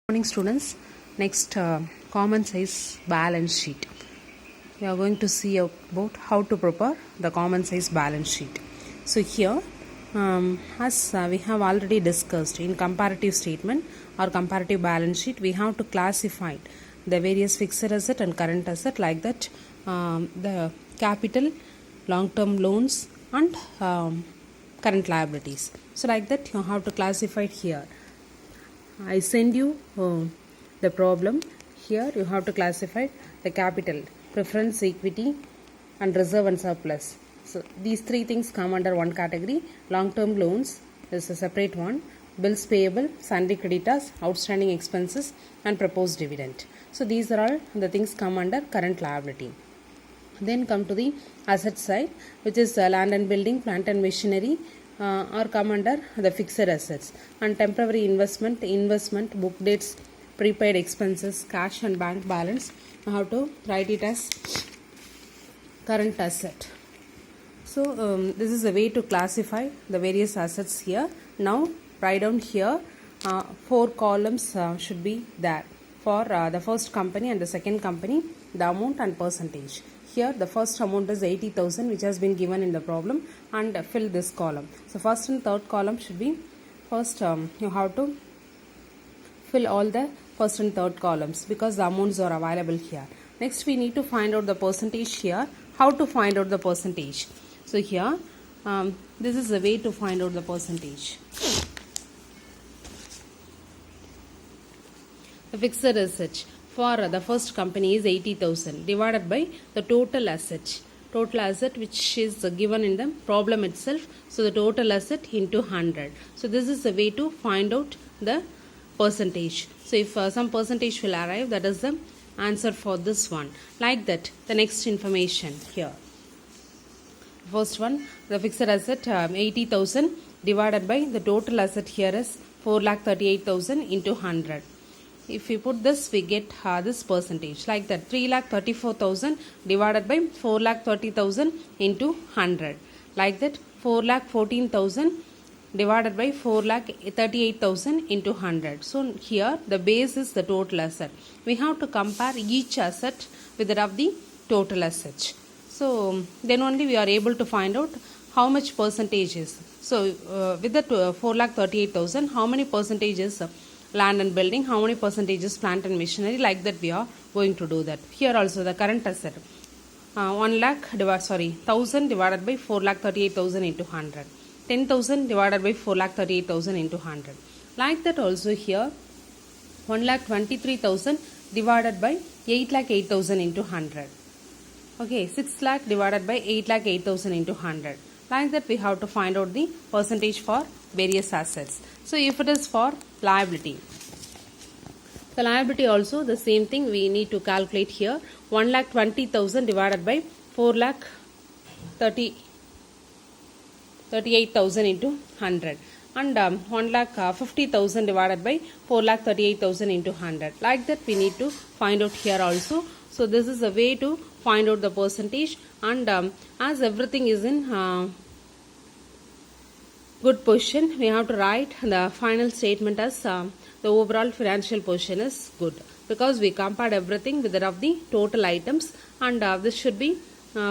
Morning students. Next common size balance sheet. We are going to see about how to prepare the common size balance sheet. So here as we have already discussed in comparative statement or comparative balance sheet, we have to classify the various fixed asset and current asset like that, the capital, long term loans and current liabilities. So like that you have to classify it here. I send you the problem. Here you have to classify the capital, preference, equity and reserve and surplus. So these three things come under one category. Long term loans is a separate one. Bills payable, sundry creditors, outstanding expenses and proposed dividend. So these are all the things come under current liability. Then come to the asset side, which is land and building, plant and machinery, or come under the fixed assets, and temporary investment, book dates, prepaid expenses, cash and bank balance. I have to write it as current asset. So this is a way to classify the various assets here. Now write down here 4 columns should be there for the first company and the second company, the amount and percentage. Here the first amount is 80,000 which has been given in the problem, and fill this column. So first and third column should be first you have to fill all the first and third columns because the amounts are available here. Next we need to find out the percentage here. How to find out the percentage? So here this is the way to find out the percentage. The fixed asset for the first company is 80,000 divided by the total asset which is given in the problem itself. So the total asset into 100. So this is the way to find out the percentage. So if some percentage will arrive, that is the answer for this one. Like that, the next information here. First one, the fixed asset 80,000 divided by the total asset here is 4,38,000 into 100. If we put this, we get this percentage like that, 3,34,000 divided by 4,30,000 into 100. Like that, 4,14,000 divided by 4,38,000 into 100. So here the base is the total asset. We have to compare each asset with that of the total asset. So then only we are able to find out how much percentage is. So with the 4,38,000, how many percentage is land and building, how many percentages plant and machinery, like that we are going to do that. Here also the current asset 1,000 divided by 4,38,000 into 100, 10,000 divided by 4,38,000 into 100. Like that also here 1,23,000 divided by 8,08,000 into 100. Okay, 6 lakh divided by 8,08,000 into 100. Like that we have to find out the percentage for various assets. So if it is for liability, the liability also the same thing we need to calculate here. 1,20,000 divided by 4,38,000 into 100, and 1,50,000 divided by 4,38,000 into 100. Like that we need to find out here also. So this is a way to find out the percentage, and as everything is in good position, we have to write the final statement as the overall financial position is good, because we compared everything with that of the total items, and this should be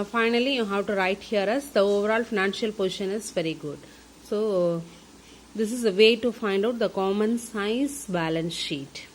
finally you have to write here as the overall financial position is very good. So this is a way to find out the common size balance sheet.